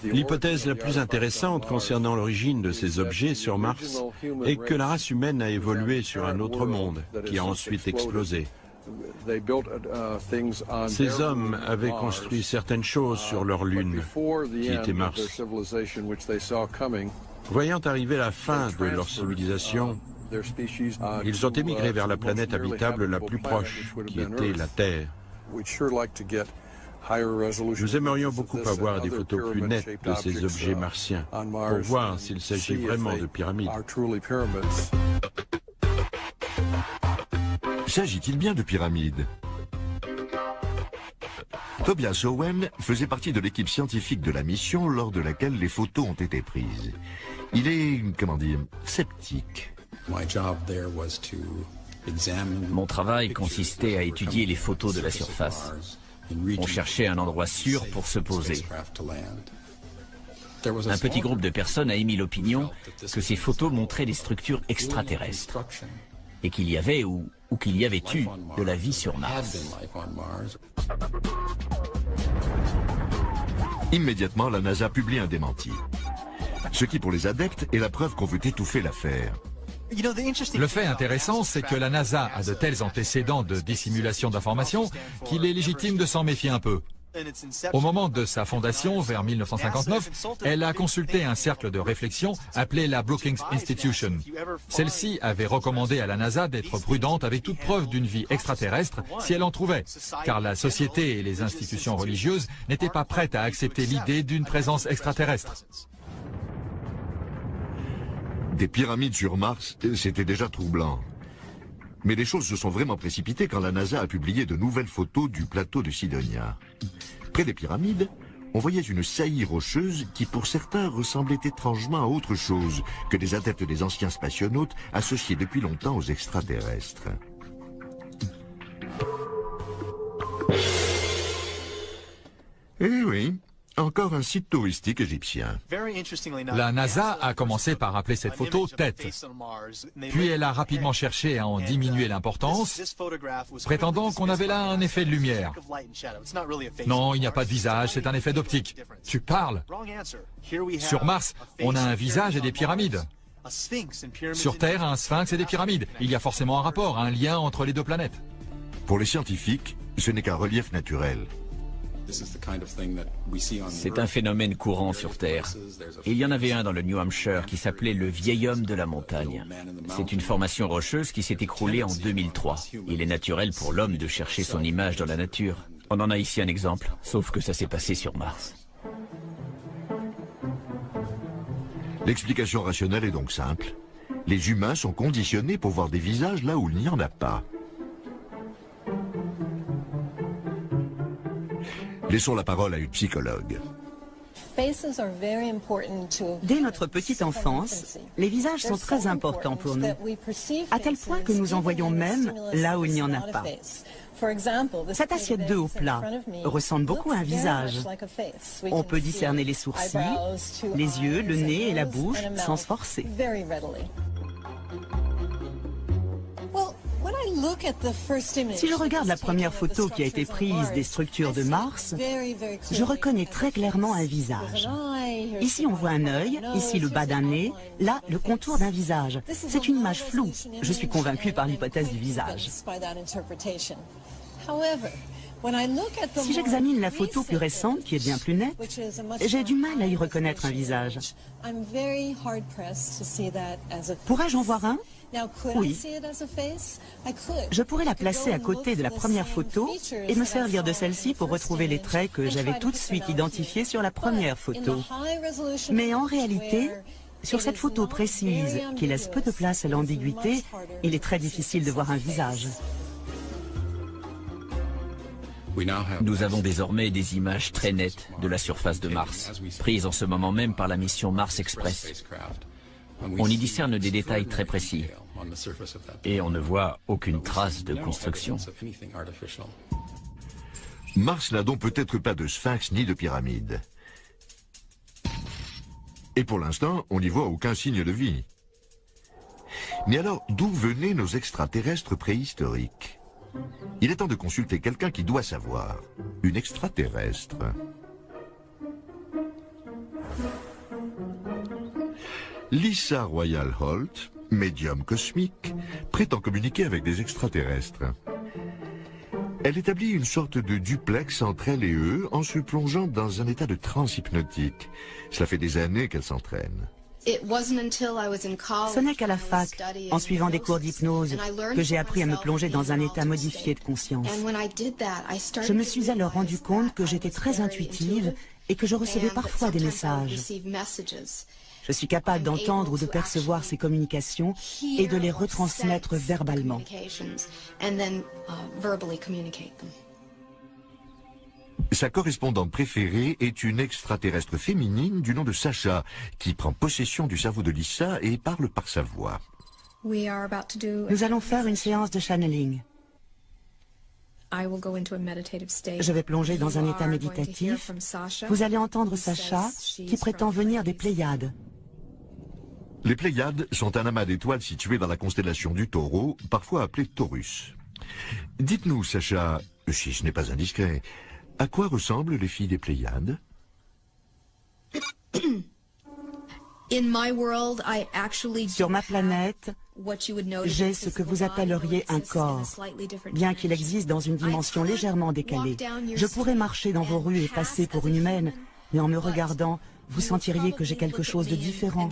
L'hypothèse la plus intéressante concernant l'origine de ces objets sur Mars est que la race humaine a évolué sur un autre monde, qui a ensuite explosé. Ces hommes avaient construit certaines choses sur leur lune, qui était Mars. Voyant arriver la fin de leur civilisation, ils ont émigré vers la planète habitable la plus proche, qui était la Terre. Nous aimerions beaucoup avoir des photos plus nettes de ces objets martiens, pour voir s'il s'agit vraiment de pyramides. S'agit-il bien de pyramides? Tobias Owen faisait partie de l'équipe scientifique de la mission lors de laquelle les photos ont été prises. Il est, comment dire, sceptique. Mon travail consistait à étudier les photos de la surface. On cherchait un endroit sûr pour se poser. Un petit groupe de personnes a émis l'opinion que ces photos montraient des structures extraterrestres et qu'il y avait ou qu'il y avait eu de la vie sur Mars. Immédiatement, la NASA publie un démenti. Ce qui, pour les adeptes, est la preuve qu'on veut étouffer l'affaire. Le fait intéressant, c'est que la NASA a de tels antécédents de dissimulation d'informations qu'il est légitime de s'en méfier un peu. Au moment de sa fondation, vers 1959, elle a consulté un cercle de réflexion appelé la Brookings Institution. Celle-ci avait recommandé à la NASA d'être prudente avec toute preuve d'une vie extraterrestre si elle en trouvait, car la société et les institutions religieuses n'étaient pas prêtes à accepter l'idée d'une présence extraterrestre. Des pyramides sur Mars, c'était déjà troublant. Mais les choses se sont vraiment précipitées quand la NASA a publié de nouvelles photos du plateau de Sidonia. Près des pyramides, on voyait une saillie rocheuse qui pour certains ressemblait étrangement à autre chose que des adeptes des anciens spationautes associés depuis longtemps aux extraterrestres. Eh oui, encore un site touristique égyptien. La NASA a commencé par appeler cette photo tête. Puis elle a rapidement cherché à en diminuer l'importance, prétendant qu'on avait là un effet de lumière. Non, il n'y a pas de visage, c'est un effet d'optique. Tu parles. Sur Mars, on a un visage et des pyramides. Sur Terre, un sphinx et des pyramides. Il y a forcément un rapport, un lien entre les deux planètes. Pour les scientifiques, ce n'est qu'un relief naturel. C'est un phénomène courant sur Terre. Et il y en avait un dans le New Hampshire qui s'appelait le vieil homme de la montagne. C'est une formation rocheuse qui s'est écroulée en 2003. Il est naturel pour l'homme de chercher son image dans la nature. On en a ici un exemple, sauf que ça s'est passé sur Mars. L'explication rationnelle est donc simple. Les humains sont conditionnés pour voir des visages là où il n'y en a pas. Laissons la parole à une psychologue. Dès notre petite enfance, les visages sont très importants pour nous, à tel point que nous en voyons même là où il n'y en a pas. Cette assiette d'œufs au plat ressemble beaucoup à un visage. On peut discerner les sourcils, les yeux, le nez et la bouche sans se forcer. Si je regarde la première photo qui a été prise des structures de Mars, je reconnais très clairement un visage. Ici, on voit un œil, ici le bas d'un nez, là, le contour d'un visage. C'est une image floue. Je suis convaincue par l'hypothèse du visage. Si j'examine la photo plus récente, qui est bien plus nette, j'ai du mal à y reconnaître un visage. Pourrais-je en voir un ? Oui. Je pourrais la placer à côté de la première photo et me servir de celle-ci pour retrouver les traits que j'avais tout de suite identifiés sur la première photo. Mais en réalité, sur cette photo précise, qui laisse peu de place à l'ambiguïté, il est très difficile de voir un visage. Nous avons désormais des images très nettes de la surface de Mars, prises en ce moment même par la mission Mars Express. On y discerne des détails très précis et on ne voit aucune trace de construction. Mars n'a donc peut-être pas de sphinx ni de pyramide. Et pour l'instant, on n'y voit aucun signe de vie. Mais alors, d'où venaient nos extraterrestres préhistoriques ? Il est temps de consulter quelqu'un qui doit savoir. Une extraterrestre. Lisa Royal Holt, médium cosmique, prétend communiquer avec des extraterrestres. Elle établit une sorte de duplex entre elle et eux en se plongeant dans un état de transe hypnotique. Cela fait des années qu'elle s'entraîne. Ce n'est qu'à la fac, en suivant des cours d'hypnose, que j'ai appris à me plonger dans un état modifié de conscience. Je me suis alors rendu compte que j'étais très intuitive et que je recevais parfois des messages. Je suis capable d'entendre ou de percevoir ces communications et de les retransmettre verbalement. Sa correspondante préférée est une extraterrestre féminine du nom de Sacha, qui prend possession du cerveau de Lisa et parle par sa voix. Nous allons faire une séance de channeling. Je vais plonger dans un état méditatif. Vous allez entendre Sacha qui prétend venir des Pléiades. Les Pléiades sont un amas d'étoiles situé dans la constellation du Taureau, parfois appelé Taurus. Dites-nous, Sacha, si ce n'est pas indiscret, à quoi ressemblent les filles des Pléiades? Sur ma planète, j'ai ce que vous appelleriez un corps, bien qu'il existe dans une dimension légèrement décalée. Je pourrais marcher dans vos rues et passer pour une humaine, mais en me regardant, vous sentiriez que j'ai quelque chose de différent.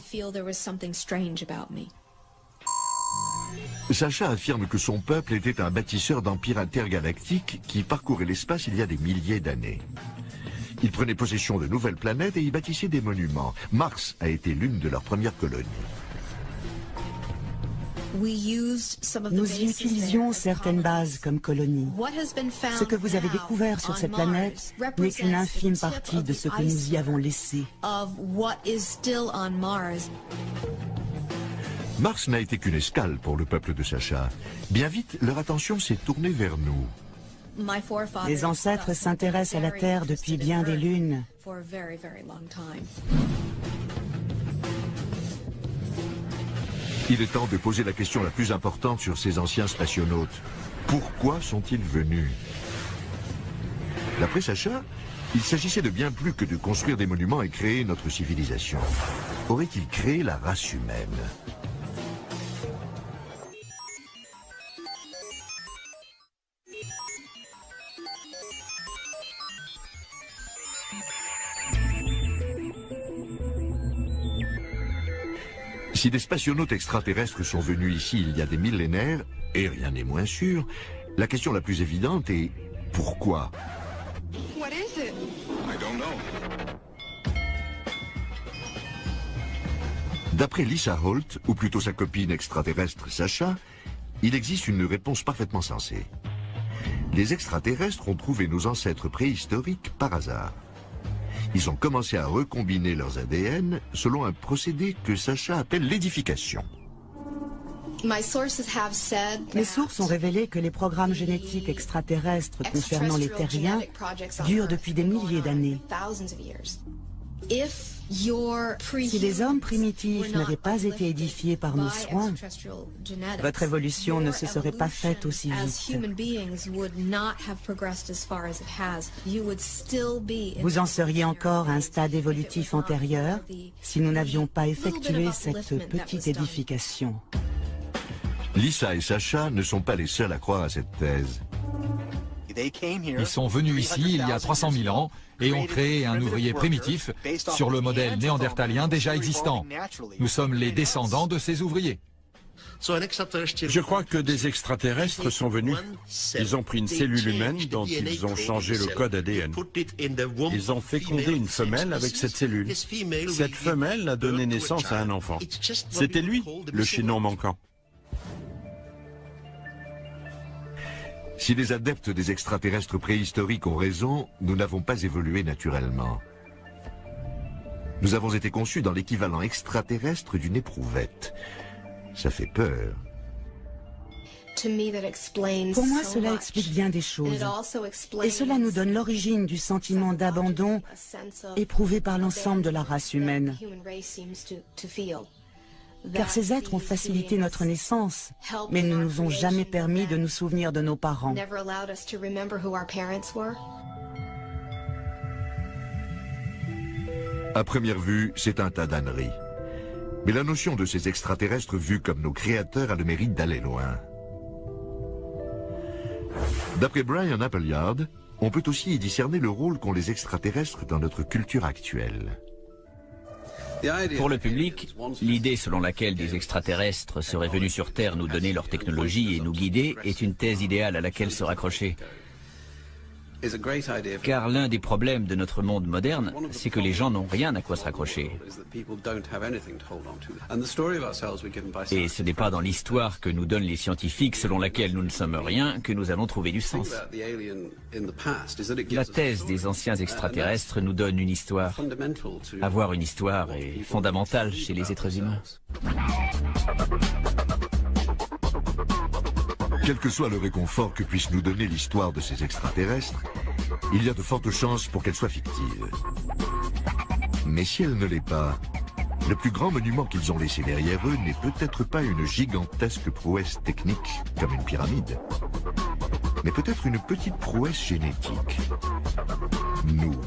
Sacha affirme que son peuple était un bâtisseur d'empires intergalactiques qui parcourait l'espace il y a des milliers d'années. Il prenait possession de nouvelles planètes et y bâtissait des monuments. Mars a été l'une de leurs premières colonies. Nous y utilisions certaines bases comme colonies. Ce que vous avez découvert sur cette planète n'est qu'une infime partie de ce que nous y avons laissé. Mars n'a été qu'une escale pour le peuple de Sacha. Bien vite, leur attention s'est tournée vers nous. Les ancêtres s'intéressent à la Terre depuis bien des lunes. Il est temps de poser la question la plus importante sur ces anciens spationautes. Pourquoi sont-ils venus? D'après Sacha, il s'agissait de bien plus que de construire des monuments et créer notre civilisation. Auraient-ils créé la race humaine? Si des spationautes extraterrestres sont venus ici il y a des millénaires, et rien n'est moins sûr, la question la plus évidente est pourquoi? D'après Lisa Holt, ou plutôt sa copine extraterrestre Sacha, il existe une réponse parfaitement sensée. Les extraterrestres ont trouvé nos ancêtres préhistoriques par hasard. Ils ont commencé à recombiner leurs ADN selon un procédé que Sacha appelle l'édification. Mes sources ont révélé que les programmes génétiques extraterrestres concernant les terriens durent depuis des milliers d'années. Si les hommes primitifs n'avaient pas été édifiés par nos soins, votre évolution ne se serait pas faite aussi vite. Vous en seriez encore à un stade évolutif antérieur si nous n'avions pas effectué cette petite édification. Lisa et Sacha ne sont pas les seuls à croire à cette thèse. Ils sont venus ici il y a 300 000 ans et ont créé un ouvrier primitif sur le modèle néandertalien déjà existant. Nous sommes les descendants de ces ouvriers. Je crois que des extraterrestres sont venus. Ils ont pris une cellule humaine dont ils ont changé le code ADN. Ils ont fécondé une femelle avec cette cellule. Cette femelle a donné naissance à un enfant. C'était lui, le chaînon manquant. Si les adeptes des extraterrestres préhistoriques ont raison, nous n'avons pas évolué naturellement. Nous avons été conçus dans l'équivalent extraterrestre d'une éprouvette. Ça fait peur. Pour moi, cela explique bien des choses. Et cela nous donne l'origine du sentiment d'abandon éprouvé par l'ensemble de la race humaine. Car ces êtres ont facilité notre naissance, mais ne nous ont jamais permis de nous souvenir de nos parents. À première vue, c'est un tas d'âneries. Mais la notion de ces extraterrestres vus comme nos créateurs a le mérite d'aller loin. D'après Brian Appleyard, on peut aussi y discerner le rôle qu'ont les extraterrestres dans notre culture actuelle. Pour le public, l'idée selon laquelle des extraterrestres seraient venus sur Terre nous donner leur technologie et nous guider est une thèse idéale à laquelle se raccrocher. Car l'un des problèmes de notre monde moderne, c'est que les gens n'ont rien à quoi se raccrocher. Et ce n'est pas dans l'histoire que nous donnent les scientifiques selon laquelle nous ne sommes rien que nous allons trouver du sens. La thèse des anciens extraterrestres nous donne une histoire. Avoir une histoire est fondamental chez les êtres humains. Quel que soit le réconfort que puisse nous donner l'histoire de ces extraterrestres, il y a de fortes chances pour qu'elle soit fictive. Mais si elle ne l'est pas, le plus grand monument qu'ils ont laissé derrière eux n'est peut-être pas une gigantesque prouesse technique comme une pyramide, mais peut-être une petite prouesse génétique. Nous.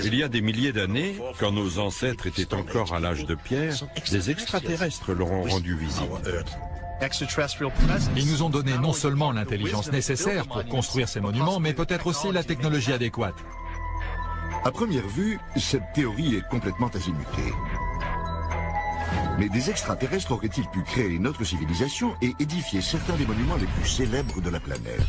Il y a des milliers d'années, quand nos ancêtres étaient encore à l'âge de pierre, des extraterrestres leur ont rendu visite. Ils nous ont donné non seulement l'intelligence nécessaire pour construire ces monuments, mais peut-être aussi la technologie adéquate. À première vue, cette théorie est complètement azimutée. Mais des extraterrestres auraient-ils pu créer notre civilisation et édifier certains des monuments les plus célèbres de la planète ?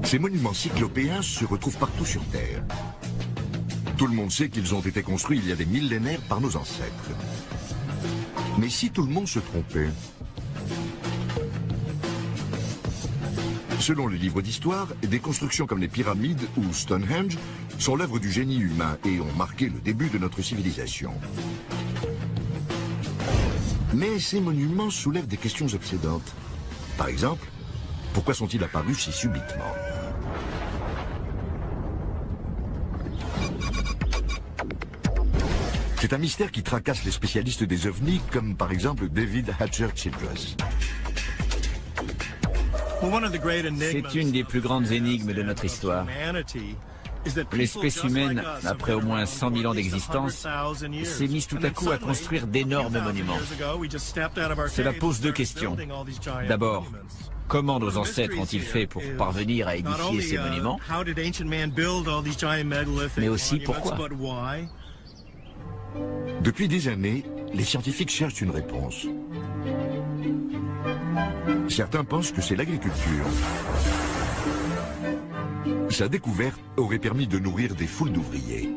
Ces monuments cyclopéens se retrouvent partout sur Terre. Tout le monde sait qu'ils ont été construits il y a des millénaires par nos ancêtres. Mais si tout le monde se trompait? Selon les livres d'histoire, des constructions comme les pyramides ou Stonehenge sont l'œuvre du génie humain et ont marqué le début de notre civilisation. Mais ces monuments soulèvent des questions obsédantes. Par exemple, pourquoi sont-ils apparus si subitement ? C'est un mystère qui tracasse les spécialistes des ovnis, comme par exemple David Hatcher Childress. C'est une des plus grandes énigmes de notre histoire. L'espèce humaine, après au moins 100 000 ans d'existence, s'est mise tout à coup à construire d'énormes monuments. Cela pose deux questions. D'abord, comment nos ancêtres ont-ils fait pour parvenir à édifier ces monuments? Mais aussi pourquoi? Depuis des années, les scientifiques cherchent une réponse. Certains pensent que c'est l'agriculture. Sa découverte aurait permis de nourrir des foules d'ouvriers.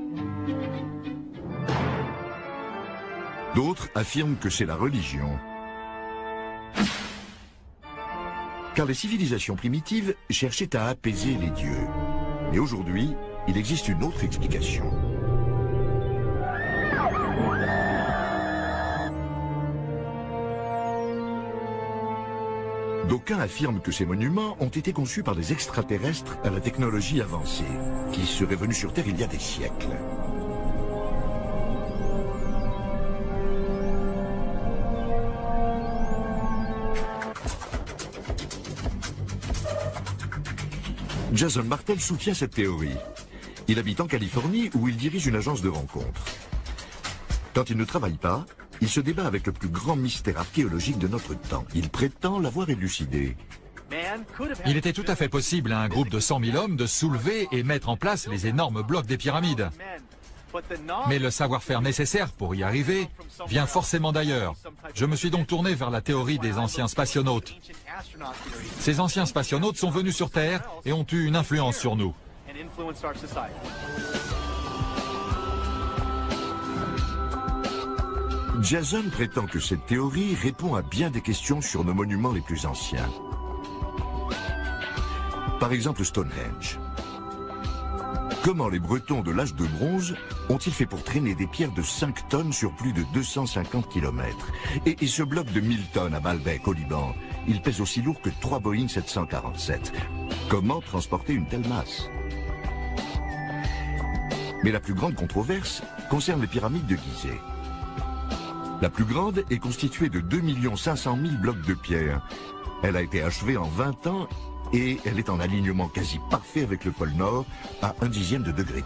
D'autres affirment que c'est la religion. Car les civilisations primitives cherchaient à apaiser les dieux. Et aujourd'hui, il existe une autre explication. D'aucuns affirment que ces monuments ont été conçus par des extraterrestres à la technologie avancée, qui seraient venus sur Terre il y a des siècles. Jason Martel soutient cette théorie. Il habite en Californie où il dirige une agence de rencontres. Quand il ne travaille pas, il se débat avec le plus grand mystère archéologique de notre temps. Il prétend l'avoir élucidé. Il était tout à fait possible à un groupe de 100 000 hommes de soulever et mettre en place les énormes blocs des pyramides. Mais le savoir-faire nécessaire pour y arriver vient forcément d'ailleurs. Je me suis donc tourné vers la théorie des anciens spationautes. Ces anciens spationautes sont venus sur Terre et ont eu une influence sur nous. Jason prétend que cette théorie répond à bien des questions sur nos monuments les plus anciens. Par exemple Stonehenge. Comment les Bretons de l'âge de bronze ont-ils fait pour traîner des pierres de 5 tonnes sur plus de 250 km? Et ce bloc de 1000 tonnes à Baalbek au Liban, il pèse aussi lourd que 3 Boeing 747. Comment transporter une telle masse? Mais la plus grande controverse concerne les pyramides de Gizeh. La plus grande est constituée de 2 500 000 blocs de pierre. Elle a été achevée en 20 ans et elle est en alignement quasi parfait avec le pôle Nord à 1/10 de degré.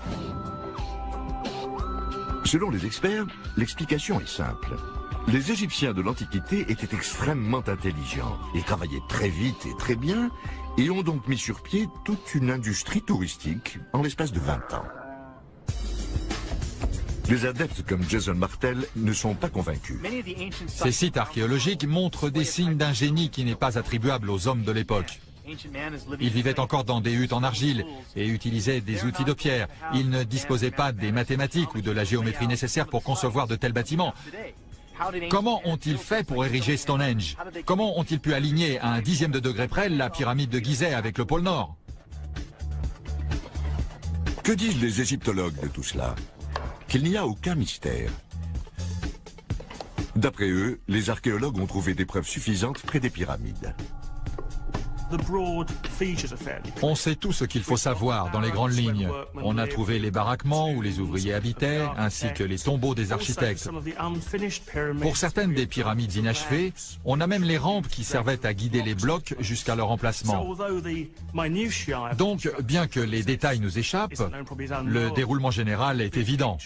Selon les experts, l'explication est simple. Les Égyptiens de l'Antiquité étaient extrêmement intelligents. Ils travaillaient très vite et très bien et ont donc mis sur pied toute une industrie touristique en l'espace de 20 ans. Les adeptes comme Jason Martel ne sont pas convaincus. Ces sites archéologiques montrent des signes d'un génie qui n'est pas attribuable aux hommes de l'époque. Ils vivaient encore dans des huttes en argile et utilisaient des outils de pierre. Ils ne disposaient pas des mathématiques ou de la géométrie nécessaires pour concevoir de tels bâtiments. Comment ont-ils fait pour ériger Stonehenge? Comment ont-ils pu aligner à un dixième de degré près la pyramide de Gizeh avec le pôle Nord? Que disent les égyptologues de tout cela? Qu'il n'y a aucun mystère. D'après eux, les archéologues ont trouvé des preuves suffisantes près des pyramides. On sait tout ce qu'il faut savoir dans les grandes lignes. On a trouvé les baraquements où les ouvriers habitaient, ainsi que les tombeaux des architectes. Pour certaines des pyramides inachevées, on a même les rampes qui servaient à guider les blocs jusqu'à leur emplacement. Donc, bien que les détails nous échappent, le déroulement général est évident.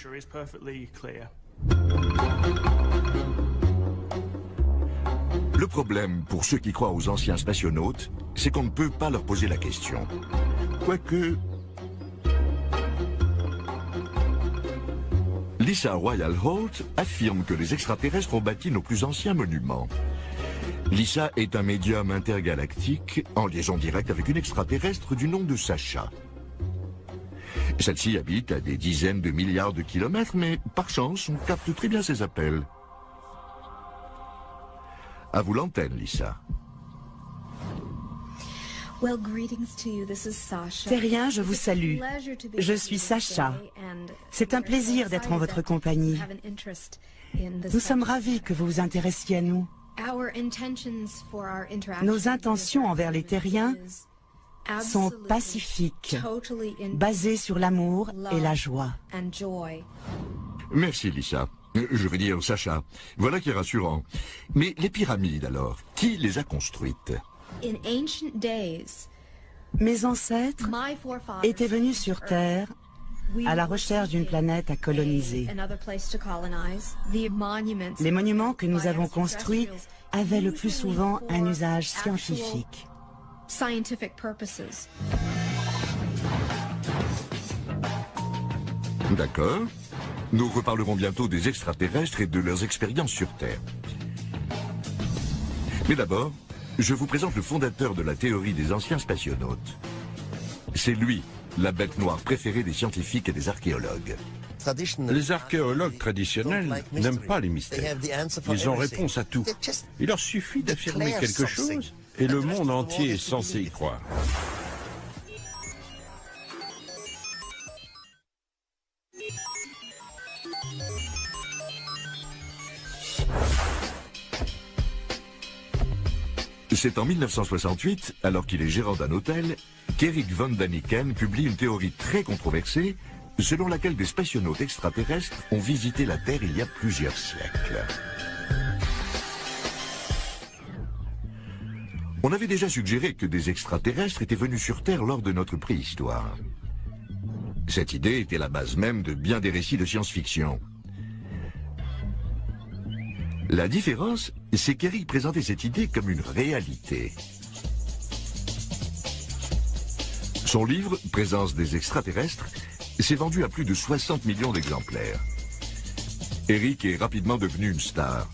Le problème, pour ceux qui croient aux anciens spationautes, c'est qu'on ne peut pas leur poser la question. Quoique... Lisa Royal Holt affirme que les extraterrestres ont bâti nos plus anciens monuments. Lisa est un médium intergalactique en liaison directe avec une extraterrestre du nom de Sacha. Celle-ci habite à des dizaines de milliards de kilomètres, mais par chance, on capte très bien ses appels. À vous l'antenne, Lisa. Terrien, je vous salue. Je suis Sacha. C'est un plaisir d'être en votre compagnie. Nous sommes ravis que vous vous intéressiez à nous. Nos intentions envers les Terriens sont pacifiques, basées sur l'amour et la joie. Merci, Lisa. Je veux dire, Sacha. Voilà qui est rassurant. Mais les pyramides, alors, qui les a construites? Mes ancêtres étaient venus sur Terre à la recherche d'une planète à coloniser. Les monuments que nous avons construits avaient le plus souvent un usage scientifique. D'accord. Nous reparlerons bientôt des extraterrestres et de leurs expériences sur Terre. Mais d'abord, je vous présente le fondateur de la théorie des anciens spationautes. C'est lui, la bête noire préférée des scientifiques et des archéologues. Les archéologues traditionnels n'aiment pas les mystères. Ils ont réponse à tout. Il leur suffit d'affirmer quelque chose et le monde entier est censé y croire. C'est en 1968, alors qu'il est gérant d'un hôtel, qu'Eric von Daniken publie une théorie très controversée selon laquelle des spationautes extraterrestres ont visité la Terre il y a plusieurs siècles. On avait déjà suggéré que des extraterrestres étaient venus sur Terre lors de notre préhistoire. Cette idée était la base même de bien des récits de science-fiction. La différence, c'est qu'Eric présentait cette idée comme une réalité. Son livre, Présence des extraterrestres, s'est vendu à plus de 60 millions d'exemplaires. Eric est rapidement devenu une star.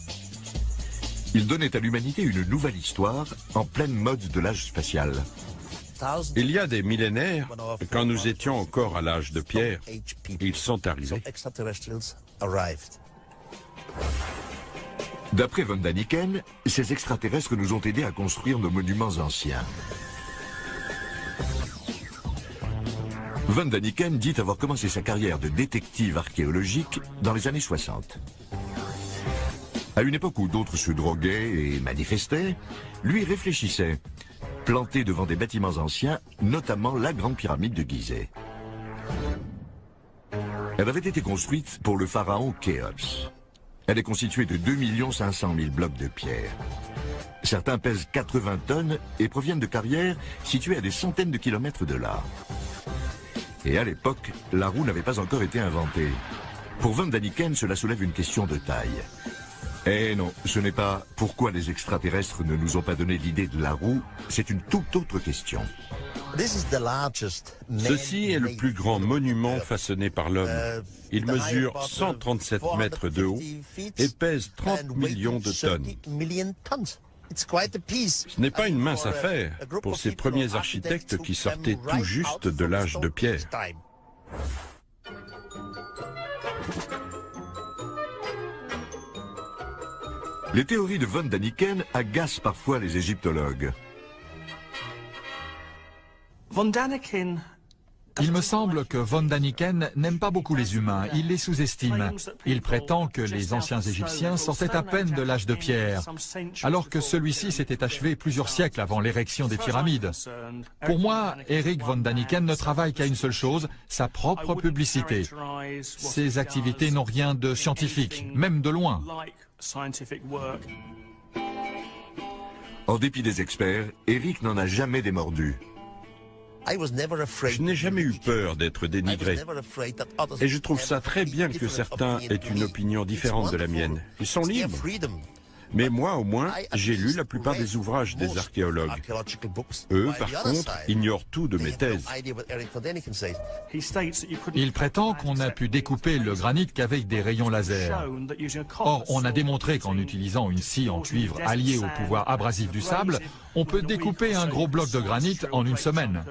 Il donnait à l'humanité une nouvelle histoire en pleine mode de l'âge spatial. Il y a des millénaires, quand nous étions encore à l'âge de pierre, ils sont arrivés. D'après von Daniken, ces extraterrestres nous ont aidés à construire nos monuments anciens. Von Daniken dit avoir commencé sa carrière de détective archéologique dans les années 60. À une époque où d'autres se droguaient et manifestaient, lui réfléchissait, planté devant des bâtiments anciens, notamment la grande pyramide de Gizeh. Elle avait été construite pour le pharaon Khéops. Elle est constituée de 2 500 000 blocs de pierre. Certains pèsent 80 tonnes et proviennent de carrières situées à des centaines de kilomètres de là. Et à l'époque, la roue n'avait pas encore été inventée. Pour Von Daniken, cela soulève une question de taille. Eh non, ce n'est pas pourquoi les extraterrestres ne nous ont pas donné l'idée de la roue, c'est une toute autre question. Ceci est le plus grand monument façonné par l'homme. Il mesure 137 mètres de haut et pèse 30 millions de tonnes. Ce n'est pas une mince affaire pour ces premiers architectes qui sortaient tout juste de l'âge de pierre. Les théories de Von Daniken agacent parfois les égyptologues. Il me semble que Von Daniken n'aime pas beaucoup les humains, il les sous-estime. Il prétend que les anciens Égyptiens sortaient à peine de l'âge de pierre, alors que celui-ci s'était achevé plusieurs siècles avant l'érection des pyramides. Pour moi, Eric Von Daniken ne travaille qu'à une seule chose, sa propre publicité. Ses activités n'ont rien de scientifique, même de loin. En dépit des experts, Eric n'en a jamais démordu. Je n'ai jamais eu peur d'être dénigré. Et je trouve ça très bien que certains aient une opinion différente de la mienne. Ils sont libres. Mais moi, au moins, j'ai lu la plupart des ouvrages des archéologues. Eux, par contre, ignorent tout de mes thèses. Il prétend qu'on a pu découper le granit qu'avec des rayons laser. Or, on a démontré qu'en utilisant une scie en cuivre alliée au pouvoir abrasif du sable, on peut découper un gros bloc de granit en une semaine.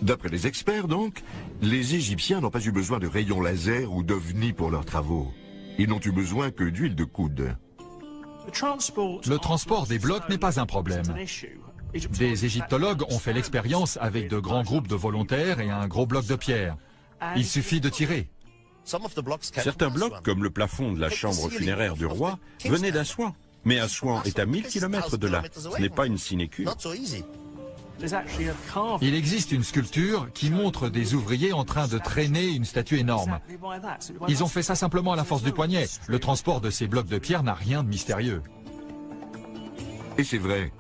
D'après les experts, donc, les Égyptiens n'ont pas eu besoin de rayons laser ou d'ovnis pour leurs travaux. Ils n'ont eu besoin que d'huile de coude. Le transport des blocs n'est pas un problème. Des égyptologues ont fait l'expérience avec de grands groupes de volontaires et un gros bloc de pierre. Il suffit de tirer. Certains blocs, comme le plafond de la chambre funéraire du roi, venaient d'Assouan. Mais Assouan est à 1000 km de là. Ce n'est pas une sinécure. Il existe une sculpture qui montre des ouvriers en train de traîner une statue énorme. Ils ont fait ça simplement à la force du poignet. Le transport de ces blocs de pierre n'a rien de mystérieux. Et c'est vrai.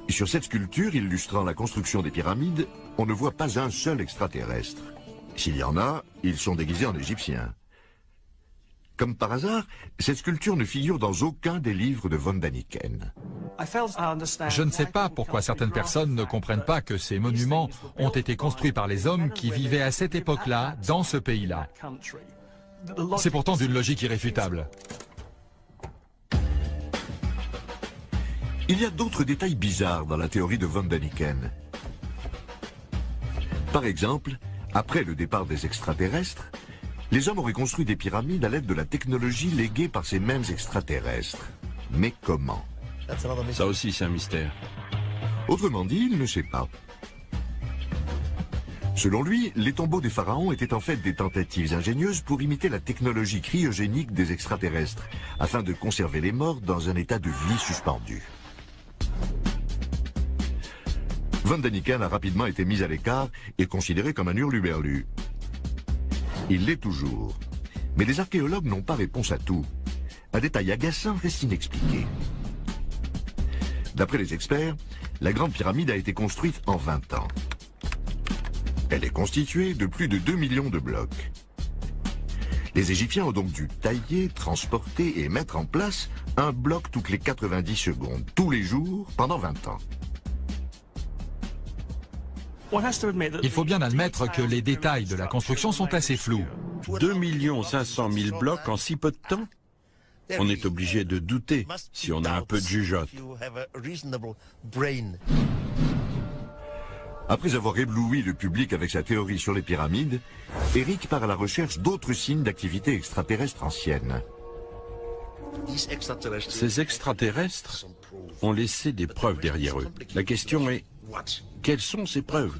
Sur cette sculpture illustrant la construction des pyramides, on ne voit pas un seul extraterrestre. S'il y en a, ils sont déguisés en égyptiens. Comme par hasard, cette sculpture ne figure dans aucun des livres de Von Daniken. Je ne sais pas pourquoi certaines personnes ne comprennent pas que ces monuments ont été construits par les hommes qui vivaient à cette époque-là, dans ce pays-là. C'est pourtant d'une logique irréfutable. Il y a d'autres détails bizarres dans la théorie de Von Daniken. Par exemple, après le départ des extraterrestres, les hommes auraient construit des pyramides à l'aide de la technologie léguée par ces mêmes extraterrestres. Mais comment? Ça aussi, c'est un mystère. Autrement dit, il ne sait pas. Selon lui, les tombeaux des pharaons étaient en fait des tentatives ingénieuses pour imiter la technologie cryogénique des extraterrestres, afin de conserver les morts dans un état de vie suspendu. Von Daniken a rapidement été mis à l'écart et considéré comme un hurluberlu. Il l'est toujours. Mais les archéologues n'ont pas réponse à tout. Un détail agaçant reste inexpliqué. D'après les experts, la Grande Pyramide a été construite en 20 ans. Elle est constituée de plus de 2 millions de blocs. Les Égyptiens ont donc dû tailler, transporter et mettre en place un bloc toutes les 90 secondes, tous les jours, pendant 20 ans. Il faut bien admettre que les détails de la construction sont assez flous. 2 500 000 blocs en si peu de temps? On est obligé de douter si on a un peu de jugeote. Après avoir ébloui le public avec sa théorie sur les pyramides, Eric part à la recherche d'autres signes d'activité extraterrestre ancienne. Ces extraterrestres ont laissé des preuves derrière eux. La question est, quelles sont ces preuves?